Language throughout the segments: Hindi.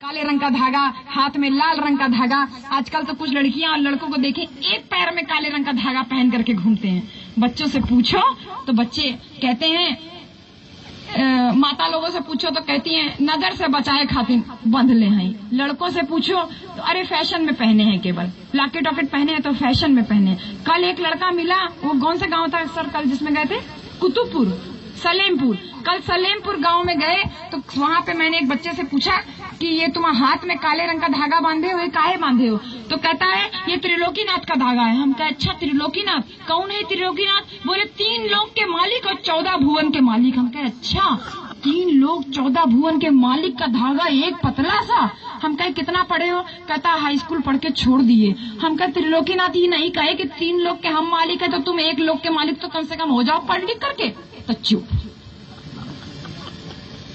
काले रंग का धागा, हाथ में लाल रंग का धागा। आजकल तो कुछ लड़कियां और लड़कों को देखें एक पैर में काले रंग का धागा पहन करके घूमते हैं। बच्चों से पूछो तो बच्चे कहते हैं, माता लोगों से पूछो तो कहती हैं नजर से बचाए खातिर बंध ले हैं। लड़कों से पूछो तो अरे फैशन में पहने हैं, केवल लॉकेट वॉकेट पहने हैं तो फैशन में पहने। कल एक लड़का मिला, वो कौन सा गांव था सर कल जिसमें गए थे? कुतुबपुर, सलेमपुर। कल सलेमपुर गांव में गए तो वहां पे मैंने एक बच्चे से पूछा कि ये तुम हाथ में काले रंग का धागा बांधे हो, ये काहे बांधे हो? तो कहता है ये त्रिलोकीनाथ का धागा है। हम कहे अच्छा त्रिलोकीनाथ, कौन है त्रिलोकीनाथ? बोले 3 लोक के मालिक और 14 भुवन के मालिक। हम कहे अच्छा 3 लोक 14 भुवन के मालिक का धागा, एक पतला सा। हम कहे कितना पढ़े हो? कहता हाई स्कूल पढ़ के छोड़ दिए। हम कहे त्रिलोकीनाथ ही नहीं कहे कि 3 लोक के हम मालिक है तो तुम 1 लोक के मालिक तो कम से कम हो जाओ पढ़ लिख करके। तो चुप।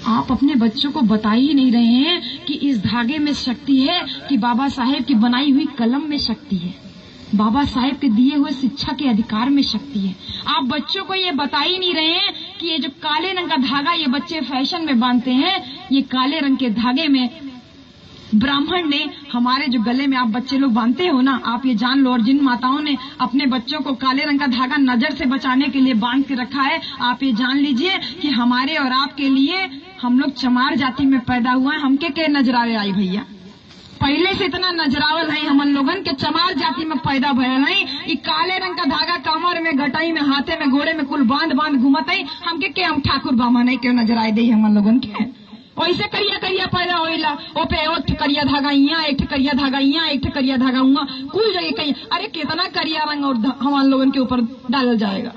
आप अपने बच्चों को बता ही नहीं रहे हैं कि इस धागे में शक्ति है, कि बाबा साहेब की बनाई हुई कलम में शक्ति है, बाबा साहेब के दिए हुए शिक्षा के अधिकार में शक्ति है। आप बच्चों को ये बता ही नहीं रहे हैं कि ये जो काले रंग का धागा ये बच्चे फैशन में बांधते हैं, ये काले रंग के धागे में ब्राह्मण ने हमारे जो गले में आप बच्चे लोग बांधते हो ना, आप ये जान लो, और जिन माताओं ने अपने बच्चों को काले रंग का धागा नजर से बचाने के लिए बांध के रखा है, आप ये जान लीजिए कि हमारे और आपके लिए हम लोग चमार जाति में पैदा हुआ है। हमके के नजरावे आई भैया, पहले से इतना नजरावल है हम लोगन के चमार जाति में पैदा भयल है। ये काले रंग का धागा कमर में, गटाई में, हाथे में, घोड़े में कुल बांध बांध घूमत है। हमके के हम ठाकुर बामा नहीं क्यों नजराए दे हम लोगन के? वैसे करिया करिया पैदा होइला, ओपे एक करिया धागा यहाँ, एक करिया धागा यहाँ, एक करिया धागा हुआ, कुल जगह कहीं। अरे कितना करिया रंग और हम लोगन के ऊपर डाल जाएगा।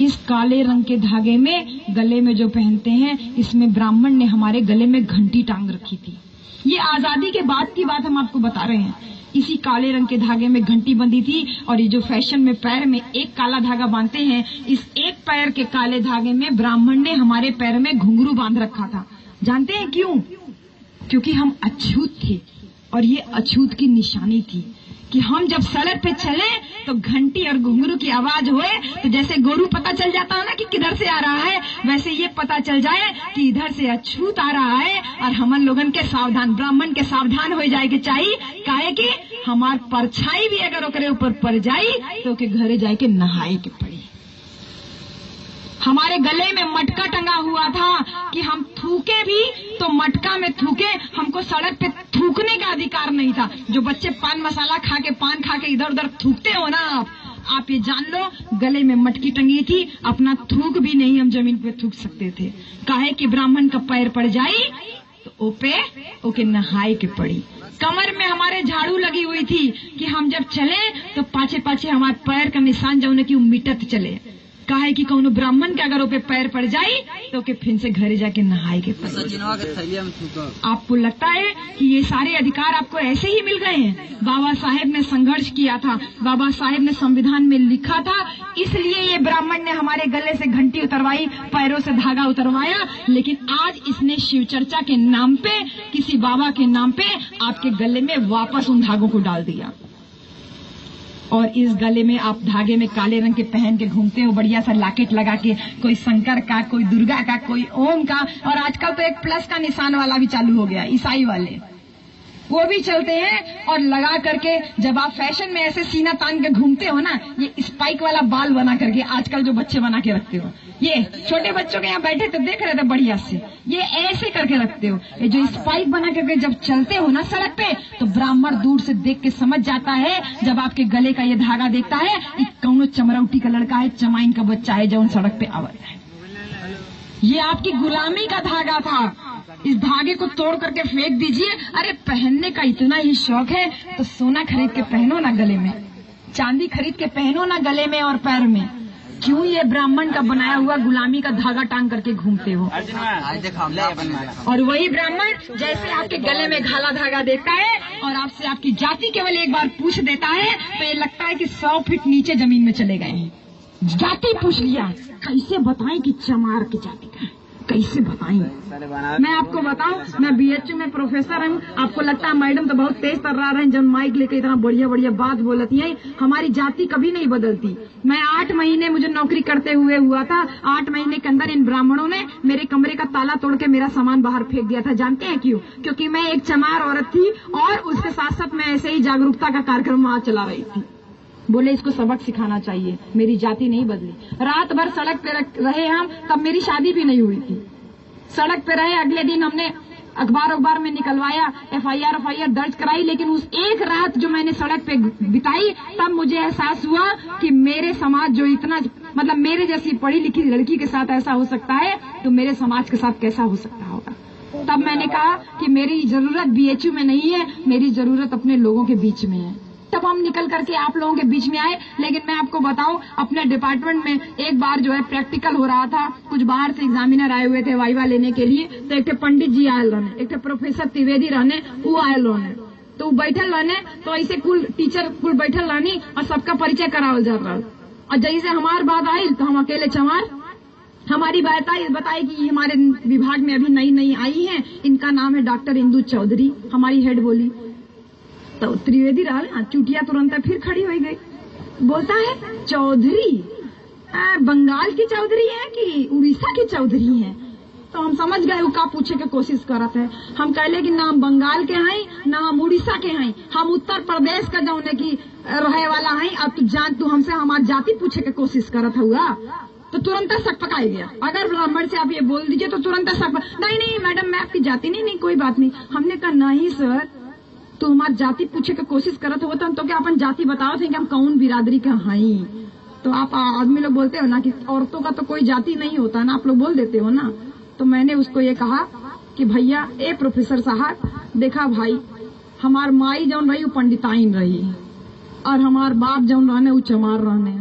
इस काले रंग के धागे में गले में जो पहनते हैं, इसमें ब्राह्मण ने हमारे गले में घंटी टांग रखी थी। ये आजादी के बाद की बात हम आपको बता रहे हैं। इसी काले रंग के धागे में घंटी बंधी थी, और ये जो फैशन में पैर में एक काला धागा बांधते हैं, इस एक पैर के काले धागे में ब्राह्मण ने हमारे पैर में घुंघरू बांध रखा था। जानते हैं क्यों? क्योंकि हम अछूत थे, और ये अछूत की निशानी थी कि हम जब सड़क पे चले तो घंटी और घुंघरू की आवाज होए तो जैसे गोरू पता चल जाता है ना कि किधर से आ रहा है, वैसे ये पता चल जाए कि इधर से अछूत आ रहा है। और हमन लोगन के सावधान, ब्राह्मण के सावधान हो जाए के चाहिए, काहे कि हमार परछाई भी अगर ओकरे ऊपर पड़ जाई तो ओके घरे जाए के नहाए के पड़ी। हमारे गले में मटका टंगा हुआ था कि हम थूके भी तो मटका में थूके, हमको सड़क पे थूकने का अधिकार नहीं था। जो बच्चे पान मसाला खा के, पान खा के इधर उधर थूकते हो ना, आप ये जान लो गले में मटकी टंगी थी, अपना थूक भी नहीं हम जमीन पे थूक सकते थे। काहे कि ब्राह्मण का पैर पड़ जाई तो ओके नहाए के पड़ी। कमर में हमारे झाड़ू लगी हुई थी कि हम जब चले तो पाछे पाछे हमारे पैर का निशान जो की मिटत चले। काहे कि कौनो ब्राह्मण के अगर ओपे पैर पड़ जाई तो के फिर से घरे जाके नहाए के पड़ी। आपको लगता है कि ये सारे अधिकार आपको ऐसे ही मिल गए हैं? बाबा साहेब ने संघर्ष किया था, बाबा साहेब ने संविधान में लिखा था, इसलिए ये ब्राह्मण ने हमारे गले से घंटी उतरवाई, पैरों से धागा उतरवाया। लेकिन आज इसने शिव चर्चा के नाम पे, किसी बाबा के नाम पे आपके गले में वापस उन धागों को डाल दिया, और इस गले में आप धागे में काले रंग के पहन के घूमते हो, बढ़िया सा लॉकेट लगा के, कोई शंकर का, कोई दुर्गा का, कोई ओम का, और आजकल तो एक प्लस का निशान वाला भी चालू हो गया, ईसाई वाले वो भी चलते हैं। और लगा करके जब आप फैशन में ऐसे सीना तान के घूमते हो ना, ये स्पाइक वाला बाल बना करके आजकल जो बच्चे बना के रखते हो, ये छोटे बच्चों के यहाँ बैठे तो देख रहे थे बढ़िया से, ये ऐसे करके रखते हो। ये जो स्पाइक बना करके जब चलते हो ना सड़क पे, तो ब्राह्मण दूर से देख के समझ जाता है, जब आपके गले का ये धागा देखता है, कौनो चमरौटी का लड़का है, चमाइन का बच्चा है जो सड़क पे आवत है। ये आपकी गुलामी का धागा था। इस धागे को तोड़ करके फेंक दीजिए। अरे पहनने का इतना ही शौक है तो सोना खरीद के पहनो ना गले में, चांदी खरीद के पहनो ना गले में और पैर में। क्यों ये ब्राह्मण का बनाया हुआ गुलामी का धागा टांग करके घूमते हो? और वही ब्राह्मण जैसे आपके गले में घाला धागा देखता है और आपसे आपकी जाति केवल एक बार पूछ देता है तो ये लगता है कि 100 फीट नीचे जमीन में चले गए हैं। जाति पूछ लिया, कैसे बताएं कि चमार की जाति का है? कैसे बताएं? मैं आपको बताऊं, मैं बीएचयू में प्रोफेसर हूँ। आपको लगता है मैडम तो बहुत तेज तर्रार हैं, जब माइक लेकर इतना बढ़िया बढ़िया बात बोलती हैं। हमारी जाति कभी नहीं बदलती। मैं 8 महीने मुझे नौकरी करते हुए हुआ था। 8 महीने के अंदर इन ब्राह्मणों ने मेरे कमरे का ताला तोड़ के मेरा सामान बाहर फेंक दिया था। जानते हैं क्यों? क्योंकि मैं एक चमार औरत थी और उसके साथ साथ मैं ऐसे ही जागरूकता का कार्यक्रम वहां चला रही थी। बोले इसको सबक सिखाना चाहिए। मेरी जाति नहीं बदली। रात भर सड़क पे रहे हम, तब मेरी शादी भी नहीं हुई थी। सड़क पे रहे, अगले दिन हमने अखबार में निकलवाया, एफआईआर दर्ज कराई। लेकिन उस एक रात जो मैंने सड़क पे बिताई, तब मुझे एहसास हुआ कि मेरे समाज जो इतना, मतलब मेरे जैसी पढ़ी लिखी लड़की के साथ ऐसा हो सकता है, तो मेरे समाज के साथ कैसा हो सकता होगा। तब मैंने कहा कि मेरी जरूरत बीएचयू में नहीं है, मेरी जरूरत अपने लोगों के बीच में है। तब हम निकल करके आप लोगों के बीच में आए। लेकिन मैं आपको बताऊं, अपने डिपार्टमेंट में एक बार जो है प्रैक्टिकल हो रहा था, कुछ बाहर से एग्जामिनर आए हुए थे वाइवा लेने के लिए। तो एक पंडित जी आयल रहने, एक प्रोफेसर त्रिवेदी रहने, वो आयल रहने। तो बैठल रहने, तो ऐसे कुल टीचर कुल बैठल रहनी और सबका परिचय करावल जा रहा। और जैसे हमार बात आई तो हम अकेले चमार, हमारी बात आई, बताई कि हमारे विभाग में अभी नई आई है, इनका नाम है डॉक्टर इंदु चौधरी। हमारी हेड बोली, तो त्रिवेदी रहा, चुटिया तुरंत फिर खड़ी हो गई। बोलता है चौधरी बंगाल की चौधरी है कि उड़ीसा की चौधरी है? तो हम समझ गए वो का पूछे के कोशिश करत है। हम कहले कि ना हम बंगाल के हैं, ना हम उड़ीसा के हैं, हम उत्तर प्रदेश का जौने की रहे वाला है। अब तू जान, तू हमसे हमारी जाति पूछे के कोशिश करत हुआ, तो तुरंत शक पकाई गया। अगर ब्राह्मण से आप ये बोल दीजिए तो तुरंत शक, नहीं मैडम मैं आपकी जाति नहीं, कोई बात नहीं। हमने कहा नहीं सर, तो हमारी जाति पूछे के कोशिश करत हो तो क्या अपन जाति बताओ थे कि हम कौन बिरादरी के हैं। तो आप आदमी लोग बोलते हो ना कि औरतों का तो कोई जाति नहीं होता ना, आप लोग बोल देते हो ना। तो मैंने उसको ये कहा कि भैया ए प्रोफेसर साहब, देखा भाई, हमार माई जौन रही वो पंडिताइन रही और हमार बाप जौन रहने वो चमार रहने।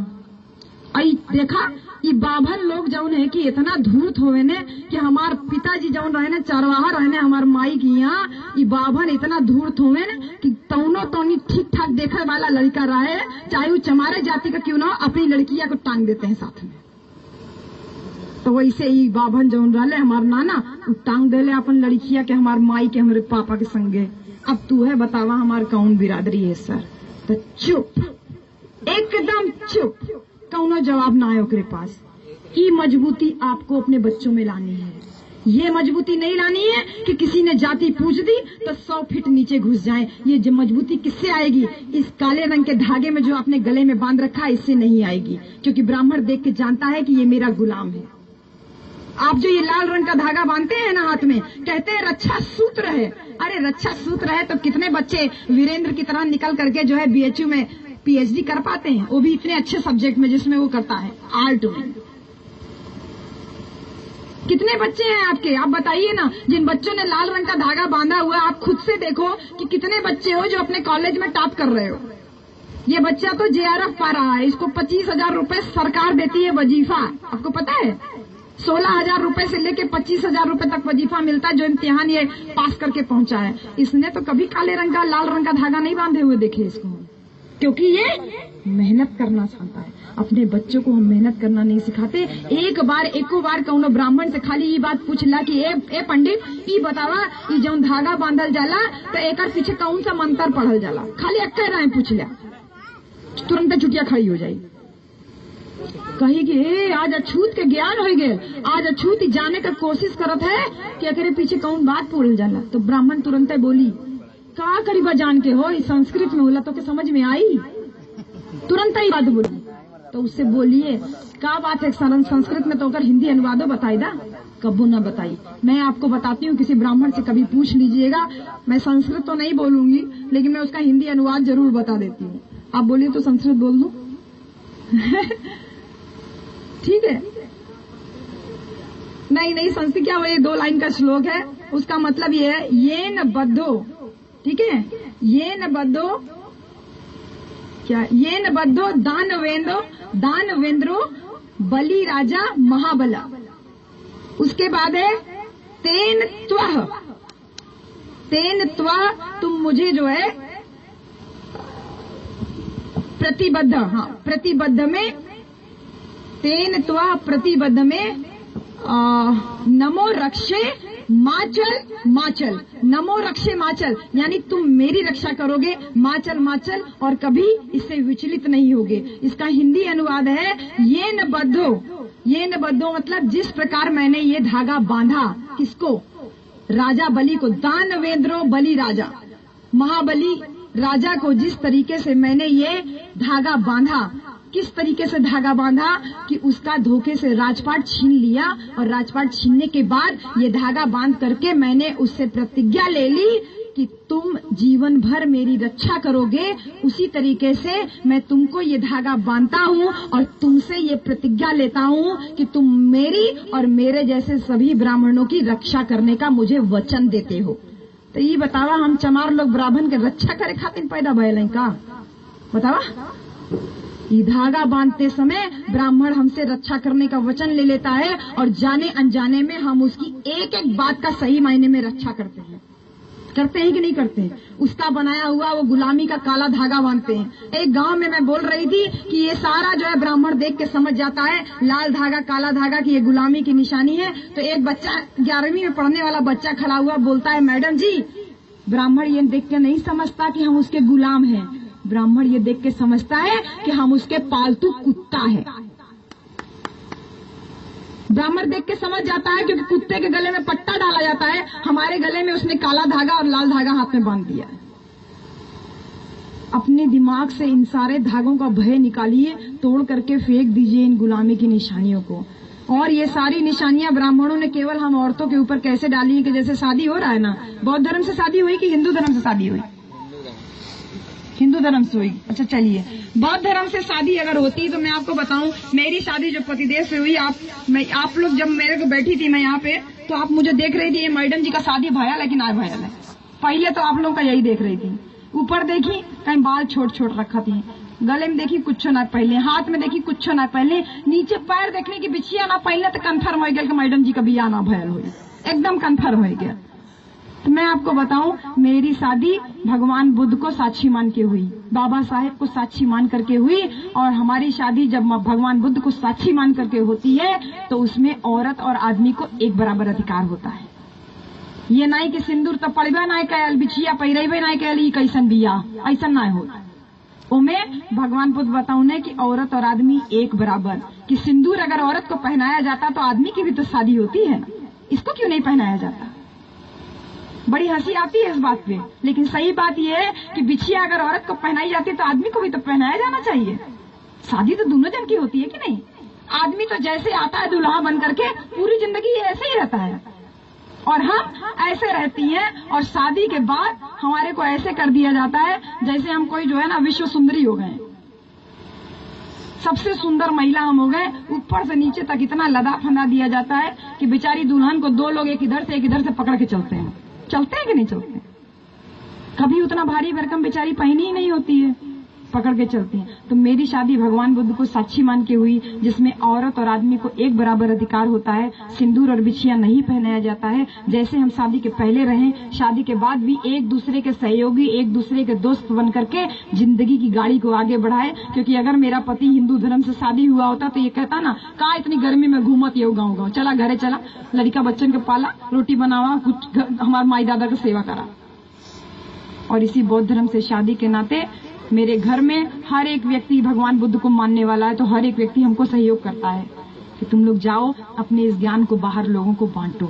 आई देखा ये बाभन लोग जौन है कि इतना धूर्त होवे ने कि हमार पिताजी जौन रहने चरवाहा रहने हमार माई की यहाँ, ये बाभन इतना धूर्त होवे ने कि तौनो तौनी ठीक ठाक देखे वाला लड़का रहे, चाहे वो चमारे जाति का क्यों ना, अपनी लड़किया को टांग देते हैं साथ में। तो वैसे ही बाभन जौन रहले हमार नाना टांग देले अपन लड़किया के हमार माई के हमारे पापा के संगे। अब तू है बतावा हमार कौन बिरादरी है सर? तो चुप, एकदम चुप, कौनो जवाब ना आए ओकरे पास। ये मजबूती आपको अपने बच्चों में लानी है। ये मजबूती नहीं लानी है कि किसी ने जाति पूछ दी तो 100 फीट नीचे घुस जाए। ये मजबूती किससे आएगी? इस काले रंग के धागे में जो आपने गले में बांध रखा है, इससे नहीं आएगी। क्योंकि ब्राह्मण देख के जानता है कि ये मेरा गुलाम है। आप जो ये लाल रंग का धागा बांधते हैं ना हाथ में, कहते हैं रक्षा सूत्र है। अरे रक्षा सूत्र है तो कितने बच्चे वीरेंद्र की तरह निकल करके जो है बीएचयू में पीएचडी कर पाते हैं, वो भी इतने अच्छे सब्जेक्ट में जिसमें वो करता है, आर्ट में। कितने बच्चे हैं आपके? आप बताइए ना, जिन बच्चों ने लाल रंग का धागा बांधा हुआ, आप खुद से देखो कि कितने बच्चे हो जो अपने कॉलेज में टॉप कर रहे हो। ये बच्चा तो जेआरएफ पा रहा है, इसको 25,000 रूपये सरकार देती है वजीफा। आपको पता है 16,000 रूपये से लेके 25,000 रूपये तक वजीफा मिलता है जो इम्तिहान ये पास करके पहुंचा है। इसने तो कभी काले रंग का लाल रंग का धागा नहीं बांधे हुए देखे इसको, क्योंकि ये मेहनत करना चाहता है। अपने बच्चों को हम मेहनत करना नहीं सिखाते। एको बार कौनो ब्राह्मण से खाली ये बात पूछला कि ए पंडित, ये बतावा ये जौन धागा बांधल जाला तो एकर पीछे कौन सा मंत्र पढ़ल जाला, खाली अक्के राय पूछ लिया, तुरंत चुटिया खड़ी हो जाएगी। कहेगी आज अछूत के ज्ञान हो गए, आज अछूत जाने का कोशिश करत है कि एकरे पीछे कौन बात बोल जाला। तो ब्राह्मण तुरंत बोली का करीबा जान के हो, इस संस्कृत में होला तो के समझ में आई, तुरंत ही बात बोली। तो उससे बोलिए क्या बात है संस्कृत में, तो अगर हिंदी अनुवादो बताई दा, कबू ना बताई। मैं आपको बताती हूँ, किसी ब्राह्मण से कभी पूछ लीजिएगा, मैं संस्कृत तो नहीं बोलूंगी लेकिन मैं उसका हिंदी अनुवाद जरूर बता देती हूँ। आप बोलिए तो संस्कृत बोल दूं? ठीक है, नहीं संस्कृत क्या, वो एक 2 लाइन का श्लोक है, उसका मतलब ये है ये न बद्धो, ठीक है, ये न बद्धो क्या, ये न बद्धो दान वेंद्रो बलि राजा महाबला। उसके बाद है तेन त्वः तुम मुझे जो है प्रतिबद्ध, हाँ प्रतिबद्ध में, तेन त्वः प्रतिबद्ध में नमो रक्षे माचल माचल, नमो रक्षे माचल, यानी तुम मेरी रक्षा करोगे माचल माचल और कभी इससे विचलित नहीं होगे। इसका हिंदी अनुवाद है ये न बद्धो मतलब जिस प्रकार मैंने ये धागा बांधा, किसको? राजा बलि को, दानवेंद्रो बलि राजा, महाबली राजा को जिस तरीके से मैंने ये धागा बांधा, किस तरीके से धागा बांधा कि उसका धोखे से राजपाट छीन लिया और राजपाट छीनने के बाद ये धागा बांध करके मैंने उससे प्रतिज्ञा ले ली कि तुम जीवन भर मेरी रक्षा करोगे। उसी तरीके से मैं तुमको ये धागा बांधता हूँ और तुमसे ये प्रतिज्ञा लेता हूँ कि तुम मेरी और मेरे जैसे सभी ब्राह्मणों की रक्षा करने का मुझे वचन देते हो। तो ये बतावा हम चमार लोग ब्राह्मण के रक्षा करे खातिर पैदा भयल का? बतावा, ये धागा बांधते समय ब्राह्मण हमसे रक्षा करने का वचन ले लेता है और जाने अनजाने में हम उसकी एक एक बात का सही मायने में रक्षा करते हैं कि नहीं करते हैं? उसका बनाया हुआ वो गुलामी का काला धागा बांधते हैं। एक गांव में मैं बोल रही थी कि ये सारा जो है ब्राह्मण देख के समझ जाता है लाल धागा काला धागा की ये गुलामी की निशानी है। तो एक बच्चा 11वीं में पढ़ने वाला बच्चा खड़ा हुआ बोलता है, मैडम जी ब्राह्मण ये देख के नहीं समझता कि हम उसके गुलाम हैं, ब्राह्मण ये देख के समझता है कि हम उसके पालतू कुत्ता है। ब्राह्मण देख के समझ जाता है क्योंकि कुत्ते के गले में पट्टा डाला जाता है, हमारे गले में उसने काला धागा और लाल धागा हाथ में बांध दिया है। अपने दिमाग से इन सारे धागों का भय निकालिए, तोड़ करके फेंक दीजिए इन गुलामी की निशानियों को। और ये सारी निशानियां ब्राह्मणों ने केवल हम औरतों के ऊपर कैसे डाली है कि जैसे शादी हो रहा है ना, बौद्ध धर्म से शादी हुई कि हिंदू धर्म से शादी हुई? हिंदू धर्म से हुई। अच्छा चलिए, बौद्ध धर्म से शादी अगर होती तो मैं आपको बताऊं, मेरी शादी जो पतिदेव से हुई, आप लोग जब मेरे को बैठी थी मैं यहाँ पे, तो आप मुझे देख रही थी ये मैडम जी का शादी भयल है कि ना भयल है। पहले तो आप लोगों का यही देख रही थी। ऊपर देखी कहीं बाल छोट छोट रखा थी, गले में देखी कुछ ना पहले, हाथ में देखी कुछ ना पहले, नीचे पैर देखने की बिछिया ना पहले, तो कन्फर्म हो गया कि मैडम जी का बियाह ना भयल हुई, एकदम कन्फर्म हो गया। तो मैं आपको बताऊं, मेरी शादी भगवान बुद्ध को साक्षी मान के हुई, बाबा साहेब को साक्षी मान करके हुई। और हमारी शादी जब भगवान बुद्ध को साक्षी मान करके होती है तो उसमें औरत और आदमी को एक बराबर अधिकार होता है। ये नहीं कि सिंदूर तो पड़बे ना कैल, बिछिया पहिरेबे ना कैल, ई कैसन बिया, ऐसा ना हो। उमे भगवान बुद्ध बताऊने कि औरत और आदमी एक बराबर, कि सिंदूर अगर औरत को पहनाया जाता तो आदमी की भी तो शादी होती है ना, इसको क्यों नहीं पहनाया जाता? बड़ी हंसी आती है इस बात पे, लेकिन सही बात यह है कि बिछिया अगर औरत को पहनाई जाती है तो आदमी को भी तो पहनाया जाना चाहिए। शादी तो दोनों जन की होती है कि नहीं? आदमी तो जैसे आता है दूल्हा बन करके पूरी जिंदगी ऐसे ही रहता है और हम ऐसे रहती हैं, और शादी के बाद हमारे को ऐसे कर दिया जाता है जैसे हम कोई जो है ना विश्व सुंदरी हो गए, सबसे सुंदर महिला हम हो गए। ऊपर से नीचे तक इतना लदा फंदा दिया जाता है कि बेचारी दुल्हन को दो लोग एक इधर से पकड़ के चलते हैं कि नहीं चलते? कभी उतना भारी भरकम बेचारी पहनी ही नहीं होती है, पकड़ के चलती हैं। तो मेरी शादी भगवान बुद्ध को साक्षी मान के हुई, जिसमें औरत और आदमी को एक बराबर अधिकार होता है, सिंदूर और बिछिया नहीं पहनाया जाता है। जैसे हम शादी के पहले रहें, शादी के बाद भी एक दूसरे के सहयोगी, एक दूसरे के दोस्त बन करके जिंदगी की गाड़ी को आगे बढ़ाए। क्योंकि अगर मेरा पति हिंदू धर्म से शादी हुआ होता तो ये कहता ना, कहा इतनी गर्मी में घूमत ये गाँव, चला घरे चला, लड़का बच्चन के पाला, रोटी बनावा, कुछ हमारे माई दादा की सेवा करा। और इसी बौद्ध धर्म से शादी के नाते मेरे घर में हर एक व्यक्ति भगवान बुद्ध को मानने वाला है, तो हर एक व्यक्ति हमको सहयोग करता है कि तुम लोग जाओ अपने इस ज्ञान को बाहर लोगों को बांटो।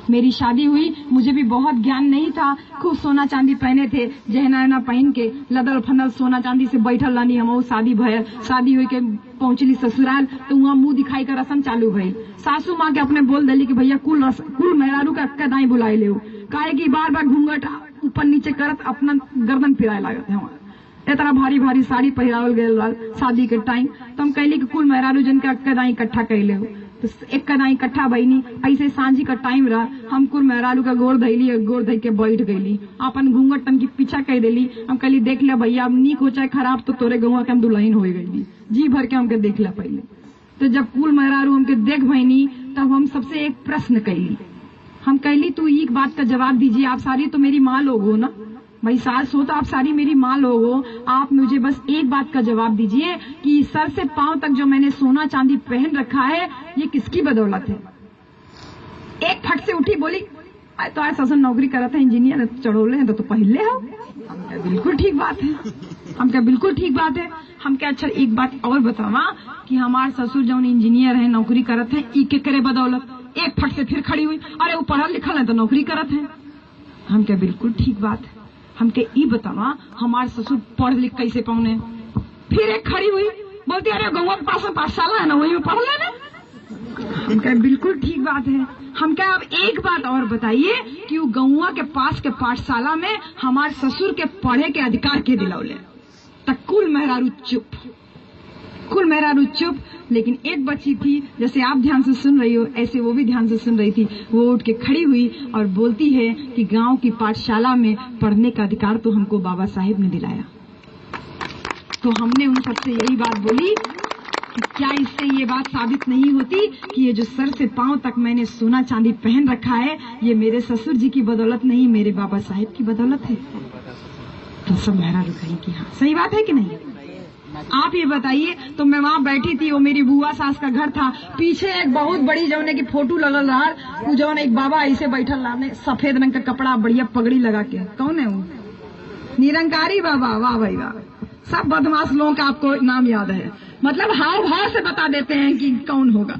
मेरी शादी हुई, मुझे भी बहुत ज्ञान नहीं था, खूब सोना चांदी पहने थे, जहना पहन के लदल फंदल सोना चांदी से बैठल लानी। हम शादी भयल, शादी हुई के पहुंचली ससुराल तो वहाँ मुंह दिखाई का रसम चालू भइल। सासू माँ के अपने बोल दिली कि भैया कुल मेहरारू का अक्का दाई बुलाए ले, काहे की बार बार घूंघट ऊपर नीचे करत अपना गर्दन पिराए लागत है। हमारा इतना भारी भारी साड़ी पहिरावल गए शादी के टाइम, तो हम कहली कि कुल मेहरारू जन का अक्का दाई इकट्ठा कैले हो, तो एक कदाई इकट्ठा बहनी। ऐसे सांझी का टाइम रहा, हम कुल मेहरारू का गोड़ धैली, गोड़ धै के बैठ गईली, अपन घूंघट तन की पीछा कह देली। हम कहली देख लिया भैया, अब नीक हो चाहे खराब, तो तोरे गौवा के हम दुल्हन हो गई। जी भर के हमके देख लिया पहले। तो जब कुल मेहरारू हमके देख भईनी तब हम सबसे एक प्रश्न कैली। हम कहली तू एक बात का जवाब दीजिए, आप सारी तो मेरी माँ लोग हो ना, भाई सास हो तो आप सारी मेरी माँ लोग हो, आप मुझे बस एक बात का जवाब दीजिए कि सर से पांव तक जो मैंने सोना चांदी पहन रखा है ये किसकी बदौलत है? एक फट से उठी बोली, तो आज ससुर नौकरी करत है इंजीनियर चढ़ोले हैं तो पहले हो। हम क्या बिल्कुल ठीक बात है, हम क्या बिल्कुल ठीक बात है। हम क्या अच्छा एक बात और बतावा कि हमारे ससुर जो इंजीनियर है नौकरी करत है ई के करे बदौलत एक फट से फिर खड़ी हुई, अरे वो पढ़ा लिखल है तो नौकरी करत है। हम क्या बिल्कुल ठीक बात है। हम क्या ई बतावा हमारे ससुर पढ़ लिख कैसे पाउने, फिर एक खड़ी हुई बोलती अरे गौवा के पास में पाठशाला है ना वही में पढ़ लेना। हम क्या बिल्कुल ठीक बात है। हम क्या अब एक बात और बताइए कि वो गौवा के पास के पाठशाला में हमारे ससुर के पढ़े के अधिकार के दिलौले, तक कुल मेहरारू चुप, कुल मेहरारू चुप। लेकिन एक बच्ची थी, जैसे आप ध्यान से सुन रही हो ऐसे वो भी ध्यान से सुन रही थी। वो उठ के खड़ी हुई और बोलती है कि गांव की पाठशाला में पढ़ने का अधिकार तो हमको बाबा साहेब ने दिलाया। तो हमने उन सबसे यही बात बोली कि क्या इससे ये बात साबित नहीं होती कि ये जो सर से पांव तक मैंने सोना चांदी पहन रखा है ये मेरे ससुर जी की बदौलत नहीं, मेरे बाबा साहेब की बदौलत है। तो सब मेहरारू कहीं कि हाँ सही बात है कि नहीं। आप ये बताइए। तो मैं वहाँ बैठी थी, वो मेरी बुआ सास का घर था, पीछे एक बहुत बड़ी जौने की फोटो लगल रहा, जौन एक बाबा ऐसे बैठल रहा सफेद रंग का कपड़ा बढ़िया पगड़ी लगा के। कौन है वो? निरंकारी बाबा। वाह भाई वाह, सब बदमाश लोगों का आपको नाम याद है, मतलब हाव भाव से बता देते हैं कि कौन होगा।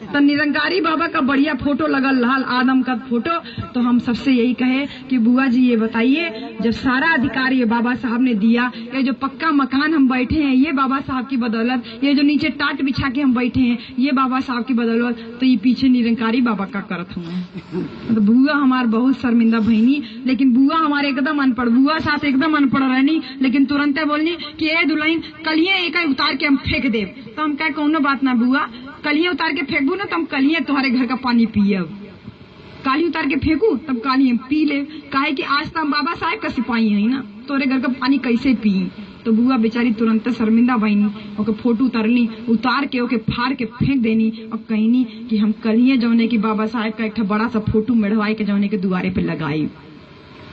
तो निरंकारी बाबा का बढ़िया फोटो लगल लाल आदम का फोटो। तो हम सबसे यही कहे कि बुआ जी ये बताइए, जब सारा अधिकार ये बाबा साहब ने दिया, ये जो पक्का मकान हम बैठे हैं ये बाबा साहब की बदौलत, ये जो नीचे टाट बिछा के हम बैठे हैं ये बाबा साहब की बदौलत, तो ये पीछे निरंकारी बाबा का करत हुए। तो बुआ हमार बहुत शर्मिंदा बहनी, लेकिन बुआ हमारे एकदम अनपढ़, बुआ साथ एकदम अनपढ़ रहनी, लेकिन तुरंत बोलनी कि ए दुल्हन कलिए एक उतार के हम फेंक दे। तो हम कहे कौनो बात ना बुआ, कलिए उतार के फेंकबू ना तो हम कलिए तुम्हारे घर का पानी पिए, काली उतार के फेंकू तब काली हम पी ले, काहे कि आज तो हम बाबा साहेब का सिपाही है ना, तोरे घर का पानी कैसे पिए। तो बुआ बेचारी तुरंत शर्मिंदा बहनी, ओके फोटो उतारनी, उतार के ओके फाड़ के फेंक देनी और कहनी कि हम कलिए जौने की बाबा साहेब का एक बड़ा सा फोटो मेढ़वाई के जौने के दुआरे पे लगाई।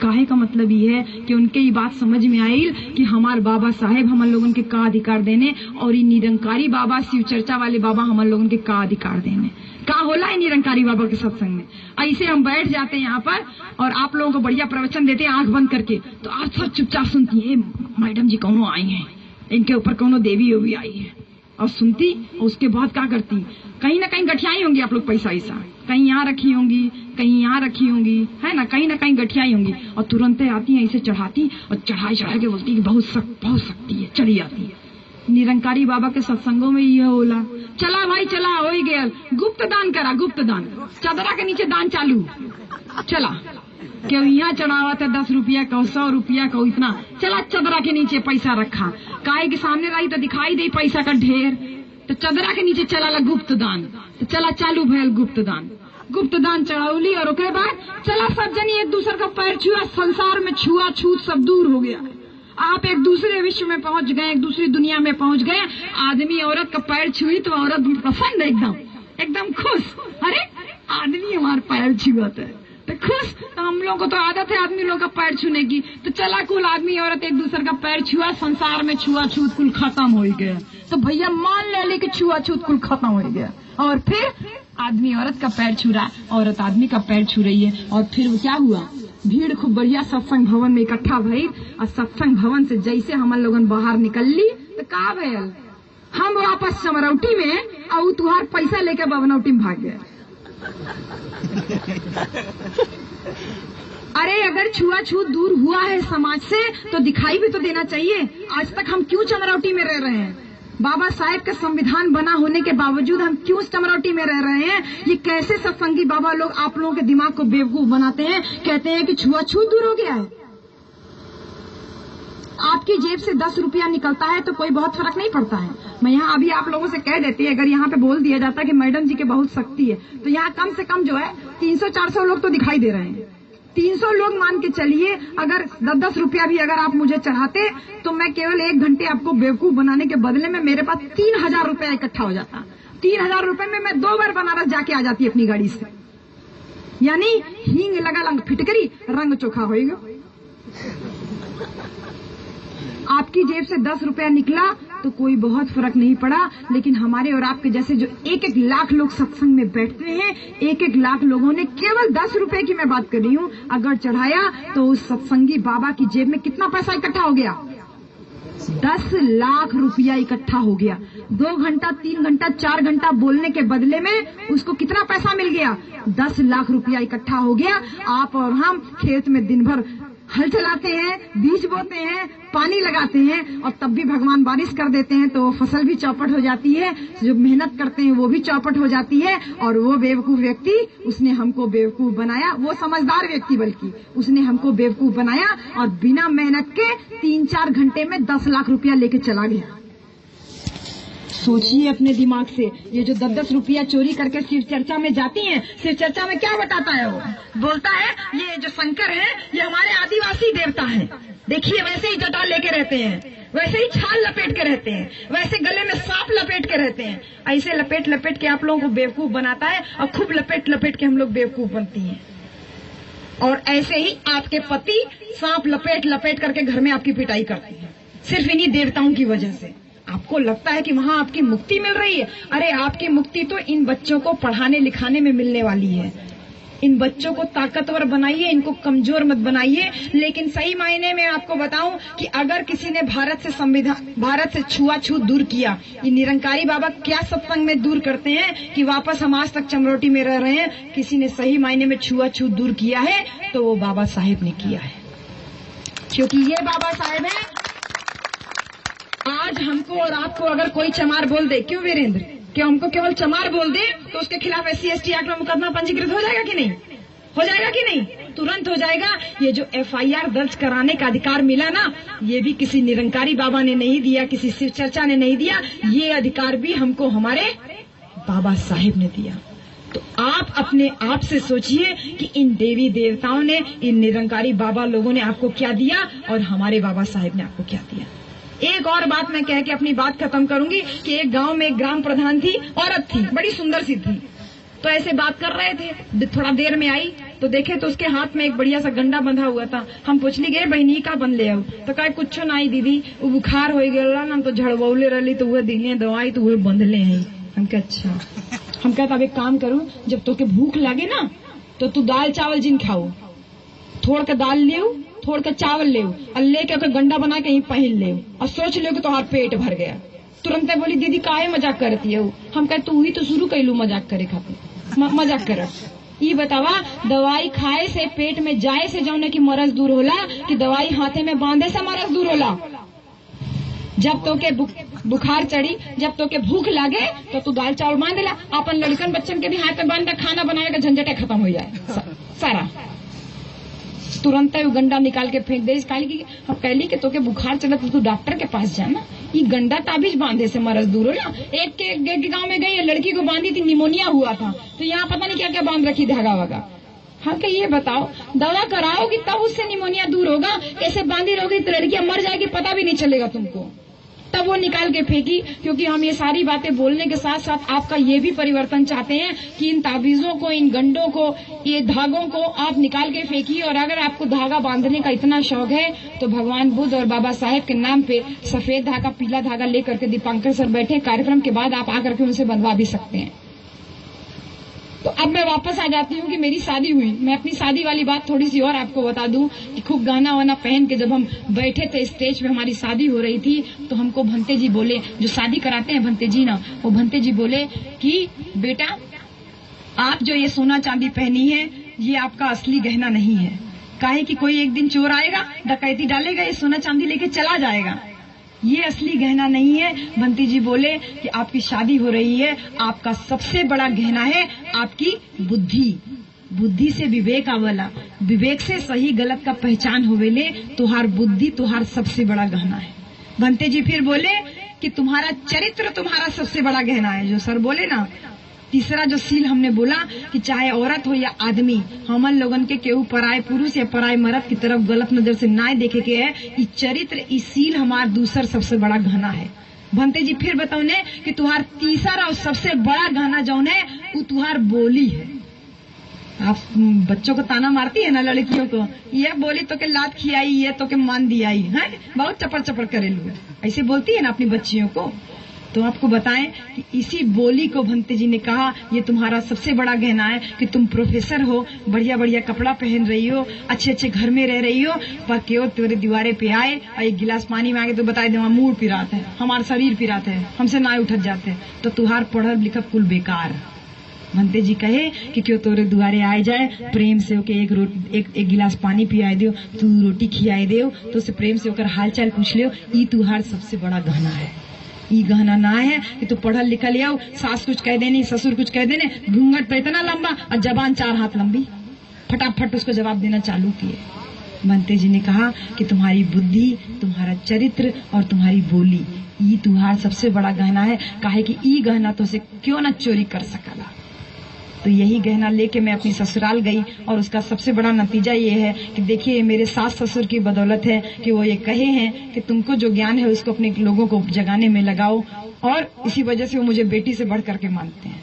काहे का मतलब ये है कि उनके ये बात समझ में आई कि हमारे बाबा साहेब हम लोगन के का अधिकार देने, और ये निरंकारी बाबा शिव चर्चा वाले बाबा हम लोगन के का अधिकार देने। का होला है निरंकारी बाबा के सत्संग में, ऐसे हम बैठ जाते हैं यहाँ पर और आप लोगों को बढ़िया प्रवचन देते हैं आंख बंद करके, तो आप सब चुपचाप सुनती है मैडम जी कौनो आई हैं, इनके ऊपर कौनो देवी भी आई है, और सुनती और उसके बाद क्या करती, कहीं ना कहीं गठियाई होंगी आप लोग पैसा ऐसा, कहीं यहाँ रखी होंगी कहीं यहाँ रखी होंगी, है ना, कहीं गठियाई होंगी, और तुरंत आती है ऐसे चढ़ाती और चढ़ा के बोलती कि बहुत शक्ति है, चली आती है। निरंकारी बाबा के सत्संगों में ये होला, चला भाई चला हो ही गया, गुप्त दान करा, गुप्त दान, चादरा के नीचे दान चालू, चला क्यों यहाँ चढ़ावा था 10 रुपया का 100 रुपया का, इतना चला चदरा के नीचे पैसा रखा, काहे के सामने रही तो दिखाई दे पैसा का ढेर, तो चदरा के नीचे चला गुप्त दान, तो चला चालू भैल गुप्त दान चढ़ाउली, और उसके बाद चला सब जनी एक दूसरे का पैर छुआ, संसार में छुआछूत सब दूर हो गया, आप एक दूसरे विश्व में पहुंच गए, एक दूसरी दुनिया में पहुंच गए। आदमी औरत का पैर छुई तो औरत प्रसन्न एकदम खुश, अरे आदमी हमारे पैर छुआता है तो खुश। तो हम लोगों को तो आदत है आदमी लोग का पैर छूने की, तो चला कुल आदमी औरत एक दूसरे का पैर छुआ, संसार में छुआछूत कुल खत्म हो गया। तो भैया मान ले कि छुआछूत कुल खत्म हो गया, और फिर आदमी औरत का पैर छू रहा, औरत आदमी का पैर छू रही है, और फिर वो क्या हुआ, भीड़ खूब बढ़िया सत्संग भवन में इकट्ठा भई, और सत्संग भवन से जैसे हम लोगन बाहर निकल ली तो का भयल, हम वापस समरौटी में और तुहार पैसा लेके बवनौटी में भाग गए। अरे अगर छुआछूत दूर हुआ है समाज से तो दिखाई भी तो देना चाहिए। आज तक हम क्यों चमरौटी में रह रहे हैं? बाबा साहेब का संविधान बना होने के बावजूद हम क्यों चमरौटी में रह रहे हैं? ये कैसे सत्संगी बाबा लोग आप लोगों के दिमाग को बेवकूफ बनाते हैं, कहते हैं कि छुआछूत दूर हो गया है। आपकी जेब से 10 रुपया निकलता है तो कोई बहुत फर्क नहीं पड़ता है। मैं यहाँ अभी आप लोगों से कह देती है, अगर यहाँ पे बोल दिया जाता कि मैडम जी के बहुत शक्ति है, तो यहाँ कम से कम जो है 300-400 लोग तो दिखाई दे रहे हैं। 300 लोग मान के चलिए, अगर 10-10 रुपया भी अगर आप मुझे चढ़ाते तो मैं केवल 1 घंटे आपको बेवकूफ बनाने के बदले में मेरे पास 3000 रुपया इकट्ठा हो जाता। 3000 रुपए में मैं 2 बार बनारस जाके आ जाती अपनी गाड़ी से। यानी हींग लगा लंग फिटकरी रंग चोखा होएगा। आपकी जेब से 10 रुपया निकला तो कोई बहुत फर्क नहीं पड़ा, लेकिन हमारे और आपके जैसे जो 1-1 लाख लोग सत्संग में बैठते हैं, 1-1 लाख लोगों ने केवल 10 रुपए की मैं बात कर रही हूँ अगर चढ़ाया, तो उस सत्संगी बाबा की जेब में कितना पैसा इकट्ठा हो गया? 10 लाख रुपया इकट्ठा हो गया। 2 घंटा 3 घंटा 4 घंटा बोलने के बदले में उसको कितना पैसा मिल गया? 10 लाख रुपया इकट्ठा हो गया। आप और हम खेत में दिन भर हल चलाते हैं, बीज बोते हैं, पानी लगाते हैं, और तब भी भगवान बारिश कर देते हैं तो फसल भी चौपट हो जाती है। जो मेहनत करते हैं वो भी चौपट हो जाती है। और वो बेवकूफ व्यक्ति, उसने हमको बेवकूफ बनाया, वो समझदार व्यक्ति बल्कि उसने हमको बेवकूफ बनाया और बिना मेहनत के 3-4 घंटे में 10 लाख रुपया लेके चला गया। सोचिए अपने दिमाग से, ये जो 10-10 रुपया चोरी करके शिव चर्चा में जाती हैं, शिव चर्चा में क्या बताता है? वो बोलता है ये जो शंकर है ये हमारे आदिवासी देवता हैं। देखिए वैसे ही जटा लेके रहते हैं, वैसे ही छाल लपेट के रहते हैं, वैसे गले में सांप लपेट के रहते हैं। ऐसे लपेट लपेट के आप लोगों को बेवकूफ बनाता है और खूब लपेट लपेट के हम लोग बेवकूफ बनती हैं। और ऐसे ही आपके पति सांप लपेट लपेट करके घर में आपकी पिटाई करती है, सिर्फ इन्हीं देवताओं की वजह से। आपको लगता है कि वहाँ आपकी मुक्ति मिल रही है? अरे आपकी मुक्ति तो इन बच्चों को पढ़ाने लिखाने में मिलने वाली है। इन बच्चों को ताकतवर बनाइए, इनको कमजोर मत बनाइए। लेकिन सही मायने में आपको बताऊं कि अगर किसी ने भारत से छुआछूत दूर किया, ये निरंकारी बाबा क्या सत्संग में दूर करते हैं कि वापस हम आज तक चमरोटी में रह रहे हैं। किसी ने सही मायने में छुआछूत दूर किया है तो वो बाबा साहेब ने किया है, क्योंकि ये बाबा साहेब है। आज हमको और आपको अगर कोई चमार बोल दे, क्यों वीरेंद्र, कि हमको केवल चमार बोल दे तो उसके खिलाफ SC/ST एक्ट में मुकदमा पंजीकृत हो जाएगा कि नहीं? हो जाएगा कि नहीं? तुरंत हो जाएगा। ये जो FIR दर्ज कराने का अधिकार मिला ना, ये भी किसी निरंकारी बाबा ने नहीं दिया, किसी शिव चर्चा ने नहीं दिया, ये अधिकार भी हमको हमारे बाबा साहेब ने दिया। तो आप अपने आप से सोचिए कि इन देवी देवताओं ने, इन निरंकारी बाबा लोगों ने आपको क्या दिया और हमारे बाबा साहेब ने आपको क्या दिया। एक और बात मैं कह के अपनी बात खत्म करूंगी कि एक गांव में एक ग्राम प्रधान थी, औरत थी, बड़ी सुंदर सी थी। तो ऐसे बात कर रहे थे, थोड़ा देर में आई तो देखे तो उसके हाथ में एक बढ़िया सा गंडा बंधा हुआ था। हम पूछली गए बहनी का बन ले आओ, तो कहे कुछ ना आई दीदी, वो बुखार हो गया ना, तो झड़बौले रही तो वह दिले दवाई तो वह बंध ले आई। हम कहे अच्छा। हम कहता अब एक काम करूं, जब तो के भूख लगे ना तो तू दाल चावल जिन खाओ, थोड़ के दाल ले, थोड़ के चावल ले और लेके ओके गंडा बना के यहीं पहन ले और सोच लो कि तुम्हारा पेट भर गया। तुरंत बोली दीदी काहे मजाक करती है? हम कहे तू ही तो शुरू कैलू मजाक करे खातिर, मजाक कर। ये बतावा दवाई खाए से पेट में जाए से जौने की मरज दूर होला कि दवाई हाथे में बांधे से मरज दूर होला? जब तो के बुखार चढ़ी, जब तो के भूख लगे तो तू दाल चावल बांध ला, अपन लड़कन बच्चन के भी हाथ में बांध, खाना बनाने का झंझटे खत्म हो जाए सारा। तुरंत वो गंडा निकाल के फेंक दे। हम कहली कि तो के बुखार चला तो तू डॉक्टर के पास जाना, ये गंडा ताबीज बांधे से मरज दूर हो ना। एक गांव में गई, लड़की को बांधी थी, निमोनिया हुआ था, तो यहाँ पता नहीं क्या क्या बांध रखी, धागा वागा। हाँ क्या ये बताओ, दवा कराओगी तब उससे निमोनिया दूर होगा, ऐसे बांधी रहोगी तो लड़कियां मर जाएगी, पता भी नहीं चलेगा तुमको। तब वो निकाल के फेंकी। क्योंकि हम ये सारी बातें बोलने के साथ साथ आपका ये भी परिवर्तन चाहते हैं कि इन ताबीजों को, इन गंडों को, ये धागों को आप निकाल के फेंकिए। और अगर आपको धागा बांधने का इतना शौक है तो भगवान बुद्ध और बाबा साहेब के नाम पे सफेद धागा, पीला धागा लेकर के दीपांकर सर बैठे, कार्यक्रम के बाद आप आकर के उनसे बंधवा भी सकते हैं। तो अब मैं वापस आ जाती हूँ कि मेरी शादी हुई। मैं अपनी शादी वाली बात थोड़ी सी और आपको बता दूं कि खूब गाना वाना पहन के जब हम बैठे थे स्टेज पे, हमारी शादी हो रही थी, तो हमको भंते जी बोले, जो शादी कराते हैं भंते जी ना, वो भंते जी बोले कि बेटा आप जो ये सोना चांदी पहनी है ये आपका असली गहना नहीं है। काहे कि कोई एक दिन चोर आएगा, डकैती डालेगा, ये सोना चांदी लेके चला जाएगा, ये असली गहना नहीं है। बंती जी बोले कि आपकी शादी हो रही है, आपका सबसे बड़ा गहना है आपकी बुद्धि। बुद्धि से विवेक आवला, विवेक से सही गलत का पहचान होवेले, तुहार बुद्धि तुहार सबसे बड़ा गहना है। बंते जी फिर बोले कि तुम्हारा चरित्र तुम्हारा सबसे बड़ा गहना है। जो सर बोले ना, तीसरा जो सील हमने बोला कि चाहे औरत हो या आदमी, हमन लोगन के केहू पराय पुरुष या पराय मर्द की तरफ गलत नजर से ना देखे के है। ये चरित्र, ये सील हमार दूसर सबसे बड़ा गहना है। भंते जी फिर बताओने कि तुहार तीसरा और सबसे बड़ा गहना जौन है वो तुहार बोली है। आप बच्चों को ताना मारती है ना, लड़कियों को, ये बोली तो के लात खियाई, ये तो के मान दियाई है, बहुत चपड़ चपड़ करेलू, ऐसे बोलती है ना अपनी बच्चियों को। तो आपको बताएं कि इसी बोली को भंते जी ने कहा, ये तुम्हारा सबसे बड़ा गहना है कि तुम प्रोफेसर हो, बढ़िया बढ़िया कपड़ा पहन रही हो, अच्छे अच्छे घर में रह रही हो, पर क्यों तेरे दीवारे पे आए और एक गिलास पानी मांगे तो बताए दे मूड पिरात है, हमारा शरीर पिरात है, हमसे ना उठत जाते, तो तुहार पढ़ल लिखल कुल बेकार। भंते जी कहे कि क्यों तोरे दुआरे आए जाए, प्रेम से ओके एक गिलास पानी पियाए दो, तू रोटी खियाए दो, तो उसे प्रेम से ओकर हाल चाल पूछ लियो, ई तुहार सबसे बड़ा गहना है। ई गहना ना है कि तू पढ़ल लिखल आओ, सास कुछ कह देनी, ससुर कुछ कह देने, घूंघट तो इतना लंबा और जबान 4 हाथ लंबी, फटाफट उसको जवाब देना चालू किए। भंते जी ने कहा कि तुम्हारी बुद्धि, तुम्हारा चरित्र और तुम्हारी बोली, ई तुहार सबसे बड़ा गहना है, काहे कि ई गहना तो से क्यों न चोरी कर सकला। तो यही गहना लेके मैं अपनी ससुराल गई और उसका सबसे बड़ा नतीजा ये है कि देखिए मेरे सास ससुर की बदौलत है कि वो ये कहे हैं कि तुमको जो ज्ञान है उसको अपने लोगों को जगाने में लगाओ, और इसी वजह से वो मुझे बेटी से बढ़ करके मानते हैं।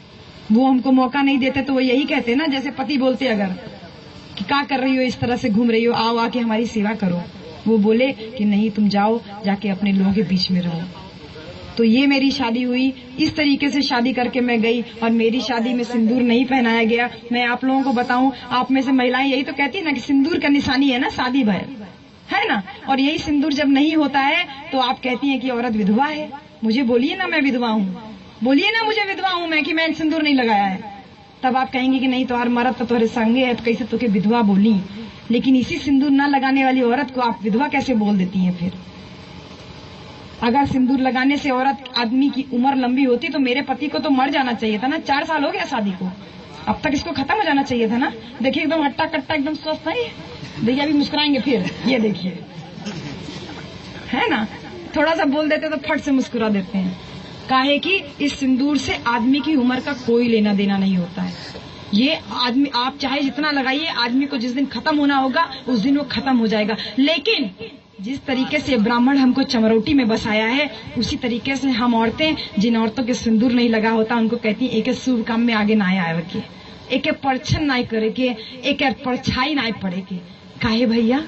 वो हमको मौका नहीं देते तो वो यही कहते हैं ना, जैसे पति बोलते अगर कि क्या कर रही हो, इस तरह से घूम रही हो, आओ आके हमारी सेवा करो, वो बोले कि नहीं तुम जाओ जाके अपने लोगों के बीच में रहो। तो ये मेरी शादी हुई, इस तरीके से शादी करके मैं गई, और मेरी शादी में सिंदूर नहीं पहनाया गया। मैं आप लोगों को बताऊं, आप में से महिलाएं यही तो कहती है ना कि सिंदूर का निशानी है ना शादी भर, है ना, और यही सिंदूर जब नहीं होता है तो आप कहती हैं कि औरत विधवा है। मुझे बोलिए ना मैं विधवा हूँ, बोलिए ना मुझे विधवा हूँ मैं कि मैं सिंदूर नहीं लगाया है, तब आप कहेंगे कि नहीं तुम्हार मर्द तो तुम्हारे संगे है, तो कैसे तुके विधवा बोली। लेकिन इसी सिंदूर न लगाने वाली औरत को आप विधवा कैसे बोल देती हैं फिर? अगर सिंदूर लगाने से औरत आदमी की उम्र लंबी होती तो मेरे पति को तो मर जाना चाहिए था ना, 4 साल हो गया शादी को, अब तक इसको खत्म हो जाना चाहिए था ना। देखिए एकदम हट्टा कट्टा एकदम स्वस्थ है, भैया भी मुस्कुराएंगे फिर, ये देखिए, है ना, थोड़ा सा बोल देते तो फट से मुस्कुरा देते हैं। काहे कि इस सिंदूर से आदमी की उम्र का कोई लेना देना नहीं होता है। ये आदमी आप चाहे जितना लगाइए, आदमी को जिस दिन खत्म होना होगा उस दिन वो खत्म हो जाएगा। लेकिन जिस तरीके से ब्राह्मण हमको चमरौटी में बसाया है, उसी तरीके से हम औरतें, जिन औरतों के सिंदूर नहीं लगा होता, उनको कहती हैं एक शुभ काम में आगे ना आवे के, एक परछन ना करे के, एक परछाई ना पड़े के। काहे भैया,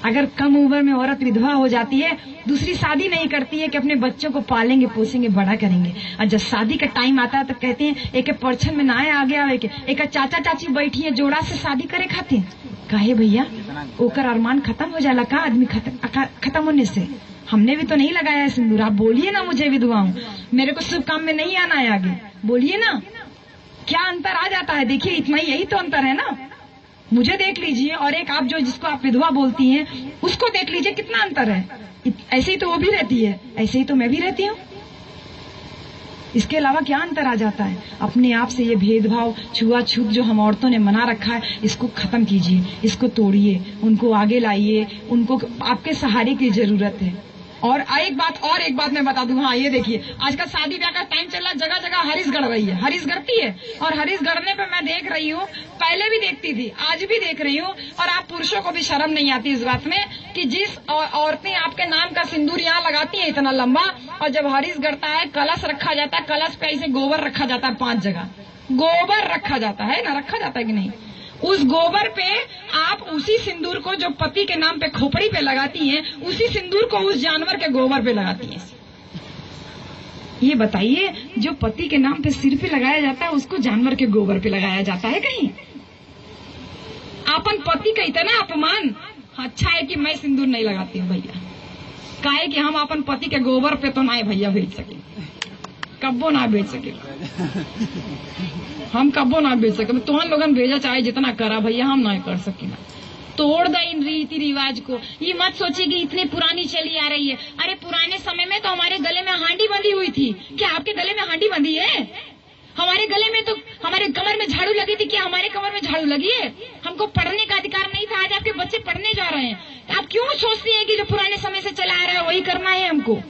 अगर कम उम्र में औरत विधवा हो जाती है, दूसरी शादी नहीं करती है कि अपने बच्चों को पालेंगे पोसेंगे बड़ा करेंगे, और जब शादी का टाइम आता है तो कहते हैं एक परछन में ना आगे आवे के, एक चाचा चाची बैठी है जोड़ा से शादी करे खातिर। काहे भैया, ओकर अरमान खत्म हो जाला का आदमी खत्म होने से? हमने भी तो नहीं लगाया है सिंदूर। आप बोलिए ना मुझे विधवा हूँ, मेरे को शुभ काम में नहीं आना है आगे, बोलिए ना क्या अंतर आ जाता है। देखिए इतना ही, यही तो अंतर है ना। मुझे देख लीजिए और एक आप जो जिसको आप विधवा बोलती हैं उसको देख लीजिए, कितना अंतर है। ऐसे ही तो वो भी रहती है, ऐसे ही तो मैं भी रहती हूँ, इसके अलावा क्या अंतर आ जाता है। अपने आप से ये भेदभाव छुआछूत जो हम औरतों ने मना रखा है, इसको खत्म कीजिए, इसको तोड़िए, उनको आगे लाइए, उनको आपके सहारे की जरूरत है। और एक बात मैं बता दूं, हाँ ये देखिए आजकल शादी ब्याह का टाइम चल रहा है, जगह जगह हरीश गढ़ रही है, हरीश गढ़ती है, और हरीश गढ़ने पे मैं देख रही हूँ, पहले भी देखती थी आज भी देख रही हूँ, और आप पुरुषों को भी शर्म नहीं आती इस बात में कि जिस औरतें आपके नाम का सिंदूर यहाँ लगाती है इतना लंबा, और जब हरीश गढ़ता है कलश रखा जाता है, कलश पे ऐसे गोबर रखा जाता है, 5 जगह गोबर रखा जाता है ना, रखा जाता है कि नहीं, उस गोबर पे आप उसी सिंदूर को जो पति के नाम पे खोपड़ी पे लगाती हैं, उसी सिंदूर को उस जानवर के गोबर पे लगाती हैं। ये बताइए, जो पति के नाम पे सिर पे लगाया जाता है उसको जानवर के गोबर पे लगाया जाता है कहीं? अपन पति का इतना अपमान। अच्छा है कि मैं सिंदूर नहीं लगाती हूँ भैया, काहे कि हम अपन पति के गोबर पे तो ना भैया भेज सके, कब्बो ना बेच सके, हम कब्बो ना बेच सके। तुहन लोगन भेजा चाहे जितना करा भैया, हम ना कर सके। तोड़ दे इन रीति रिवाज को। ये मत सोचिए कि इतनी पुरानी चली आ रही है। अरे पुराने समय में तो हमारे गले में हांडी बंधी हुई थी। क्या आपके गले में हांडी बंधी है? हमारे गले में तो, हमारे कमर में झाड़ू लगी थी। क्या हमारे कमर में झाड़ू लगी है? हमको पढ़ने का अधिकार नहीं था। आज आपके बच्चे पढ़ने जा रहे हैं, आप क्यों सोचती हैं कि जो पुराने समय से चला आ रहा है वही करना है हमको?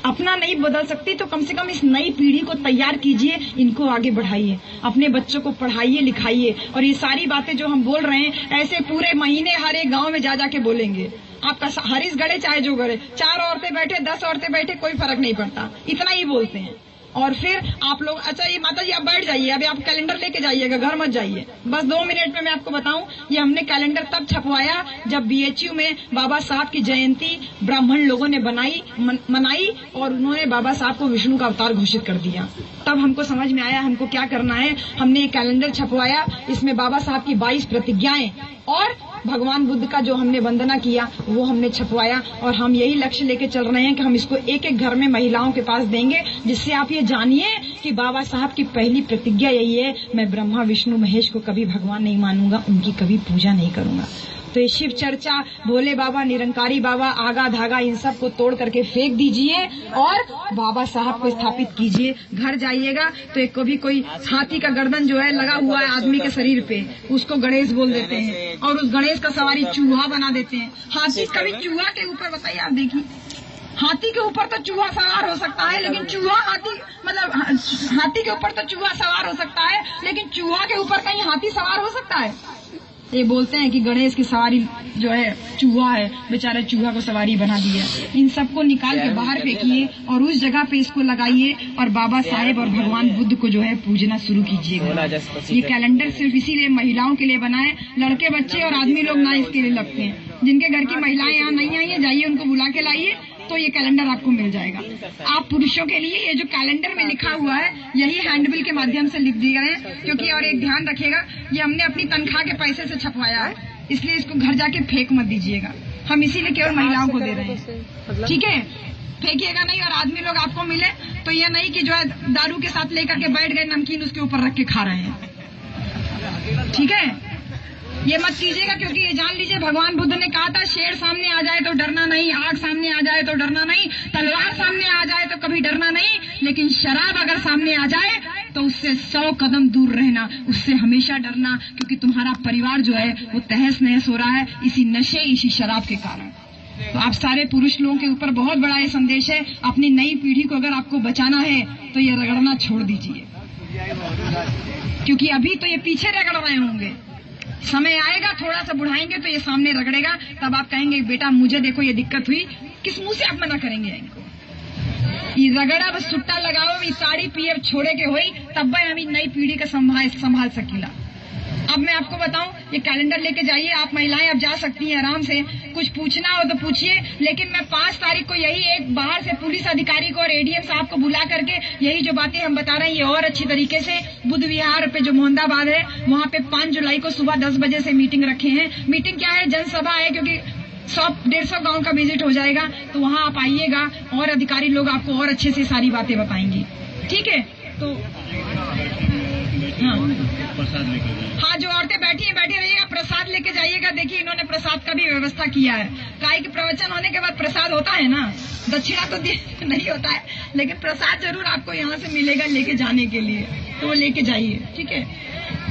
अपना नहीं बदल सकती तो कम से कम इस नई पीढ़ी को तैयार कीजिए, इनको आगे बढ़ाइए, अपने बच्चों को पढ़ाइए लिखाइए। और ये सारी बातें जो हम बोल रहे हैं, ऐसे पूरे महीने हर एक गांव में जा जाके बोलेंगे। आपका हरीश गढ़े चाहे जो गढ़े, 4 औरतें बैठे 10 औरतें बैठे, कोई फर्क नहीं पड़ता, इतना ही बोलते हैं। और फिर आप लोग, अच्छा ये माता जी आप बैठ जाइए, अभी आप कैलेंडर लेके जाइएगा, घर मत जाइए, बस 2 मिनट में मैं आपको बताऊं। ये हमने कैलेंडर तब छपवाया जब BHU में बाबा साहब की जयंती ब्राह्मण लोगों ने मनाई और उन्होंने बाबा साहब को विष्णु का अवतार घोषित कर दिया। तब हमको समझ में आया हमको क्या करना है। हमने ये कैलेंडर छपवाया, इसमें बाबा साहब की 22 प्रतिज्ञाएं और भगवान बुद्ध का जो हमने वंदना किया वो हमने छपवाया। और हम यही लक्ष्य लेके चल रहे हैं कि हम इसको एक एक घर में महिलाओं के पास देंगे, जिससे आप ये जानिए कि बाबा साहब की पहली प्रतिज्ञा यही है, मैं ब्रह्मा विष्णु महेश को कभी भगवान नहीं मानूंगा, उनकी कभी पूजा नहीं करूंगा। तो ये शिव चर्चा, भोले बाबा, निरंकारी बाबा, आगा धागा, इन सब को तोड़ करके फेंक दीजिए और बाबा साहब को स्थापित कीजिए। घर जाइएगा तो एक कभी कोई हाथी का गर्दन जो है लगा हुआ है आदमी के शरीर पे, उसको गणेश बोल देते हैं और उस गणेश का सवारी चूहा बना देते हैं। हाथी कभी चूहा के ऊपर, बताइए आप देखिए, हाथी के ऊपर तो चूहा सवार हो सकता है, लेकिन चूहा हाथी, मतलब हाथी के ऊपर तो चूहा सवार हो सकता है, लेकिन चूहा के ऊपर कहीं हाथी सवार हो सकता है? ये बोलते हैं कि गणेश की सवारी जो है चूहा है, बेचारे चूहा को सवारी बना दिया। इन सबको निकाल के बाहर फेंकिए और उस जगह पे इसको लगाइए और बाबा साहेब और भगवान बुद्ध को जो है पूजना शुरू कीजिएगा। ये कैलेंडर सिर्फ इसीलिए महिलाओं के लिए बना है, लड़के बच्चे और आदमी लोग ना इसके लिए लगते हैं। जिनके घर की महिलाएं यहाँ नहीं आई है, जाइए उनको बुला के लाइए तो ये कैलेंडर आपको मिल जाएगा। आप पुरुषों के लिए ये जो कैलेंडर में लिखा हुआ है यही हैंडबिल के माध्यम से लिख दिए गए हैं, क्योंकि और एक ध्यान रखिएगा, ये हमने अपनी तनख्वाह के पैसे से छपवाया है, इसलिए इसको घर जाके फेंक मत दीजिएगा। हम इसीलिए केवल महिलाओं को दे रहे हैं, ठीक है? फेंकिएगा नहीं। और आदमी लोग आपको मिले तो ये नहीं कि जो है दारू के साथ लेकर के बैठ गए, नमकीन उसके ऊपर रख के खा रहे हैं, ठीक है? ये मत कीजिएगा, क्योंकि ये जान लीजिए भगवान बुद्ध ने कहा था शेर सामने आ जाए तो डरना नहीं, आग सामने आ जाए तो डरना नहीं, तलवार सामने आ जाए तो कभी डरना नहीं, लेकिन शराब अगर सामने आ जाए तो उससे 100 कदम दूर रहना, उससे हमेशा डरना, क्योंकि तुम्हारा परिवार जो है वो तहस नहस हो रहा है इसी नशे, इसी शराब के कारण। तो आप सारे पुरुष लोगों के ऊपर बहुत बड़ा ये संदेश है, अपनी नई पीढ़ी को अगर आपको बचाना है तो ये रगड़ना छोड़ दीजिए, क्योंकि अभी तो ये पीछे रगड़ रहे होंगे, समय आएगा थोड़ा सा बुढ़ाएंगे तो ये सामने रगड़ेगा, तब आप कहेंगे बेटा मुझे देखो ये दिक्कत हुई, किस मुंह से आप मना करेंगे इनको? ये रगड़ा बस छुट्टा लगाओ, ये साड़ी पिए छोड़े के हुई, तब भाई हम नई पीढ़ी का संभाल सकीला। अब मैं आपको बताऊं, ये कैलेंडर लेके जाइए, आप महिलाएं अब जा सकती हैं आराम से, कुछ पूछना हो तो पूछिए, लेकिन मैं 5 तारीख को यही एक बाहर से पुलिस अधिकारी को और ADM साहब को बुला करके यही जो बातें हम बता रहे हैं ये और अच्छी तरीके से बुद्ध विहार पे जो मोहम्मदाबाद है वहाँ पे 5 जुलाई को सुबह 10 बजे से मीटिंग रखे हैं। मीटिंग क्या है, जनसभा है, क्योंकि 100-150 गाँव का विजिट हो जाएगा, तो वहाँ आप आइएगा और अधिकारी लोग आपको और अच्छे से सारी बातें बताएंगी, ठीक है? तो हाँ, जो औरतें बैठी रहिएगा, प्रसाद लेके जाइएगा। देखिए इन्होंने प्रसाद का भी व्यवस्था किया है, काहे कि प्रवचन होने के बाद प्रसाद होता है ना, दक्षिणा तो नहीं होता है, लेकिन प्रसाद जरूर आपको यहाँ से मिलेगा लेके जाने के लिए, तो वो लेके जाइए, ठीक है?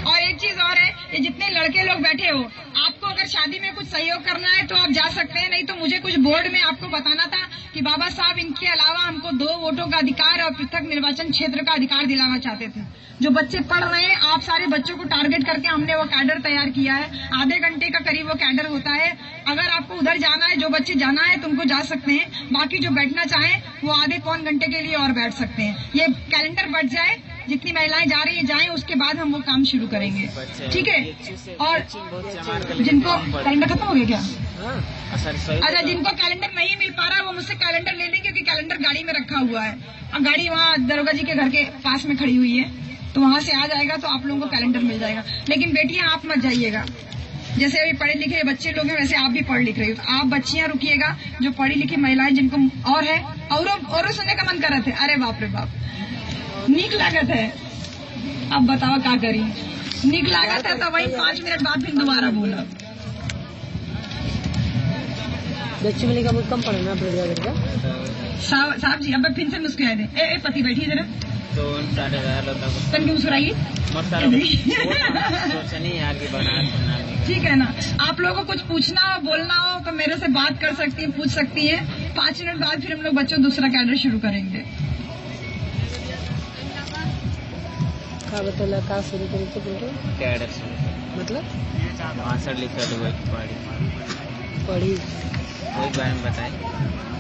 और एक चीज और है, ये जितने लड़के लोग बैठे हो, आपको अगर शादी में कुछ सहयोग करना है तो आप जा सकते हैं, नहीं तो मुझे कुछ बोर्ड में आपको बताना था कि बाबा साहब इनके अलावा हमको 2 वोटों का अधिकार और पृथक निर्वाचन क्षेत्र का अधिकार दिलाना चाहते थे। जो बच्चे पढ़ रहे हैं, आप सारे बच्चों को टारगेट करके हमने वो कैडर तैयार किया है, आधे घंटे का करीब वो कैडर होता है। अगर आपको उधर जाना है, जो बच्चे जाना है तुमको जा सकते हैं, बाकी जो बैठना चाहें वो आधे पौन घंटे के लिए और बैठ सकते हैं। ये कैलेंडर बढ़ जाए, जितनी महिलाएं जा रही है जाएं, उसके बाद हम वो काम शुरू करेंगे, ठीक है? और जिनको कैलेंडर खत्म हो गया क्या? अच्छा, जिनको कैलेंडर नहीं मिल पा रहा वो मुझसे कैलेंडर ले लेंगे, क्योंकि कैलेंडर गाड़ी में रखा हुआ है, अब गाड़ी वहाँ दरोगा जी के घर के पास में खड़ी हुई है, तो वहाँ से आ जाएगा तो आप लोगों को कैलेंडर मिल जाएगा। लेकिन बेटियां आप मत जाइएगा, जैसे अभी पढ़े लिखे बच्चे लोग हैं वैसे आप भी पढ़ लिख रही हो, तो आप बच्चियां रुकिएगा, जो पढ़ी लिखी महिलाएं जिनको और है और सुनने का मन कर रहे थे, अरे बाप रे बाप, नीक लागत है, अब बताओ क्या करी, नीक लागत है तो वही 5 मिनट बाद फिर दोबारा बोला। बच्ची मिलेगा बहुत कम पढ़ना साहब जी, अब फिर से मुस्कुराए थे, पति बैठिए जरा, तो 60,000 तन की मुस्कुराइए, ठीक है ना? आप लोगों को कुछ पूछना हो, बोलना हो तो मेरे से बात कर सकती है, पूछ सकती है। 5 मिनट बाद फिर हम लोग बच्चों दूसरा कैडर शुरू करेंगे। का शुरू करेंगे कैडर मतलब आंसर लिखा तो पढ़ी वही बारे में बताए।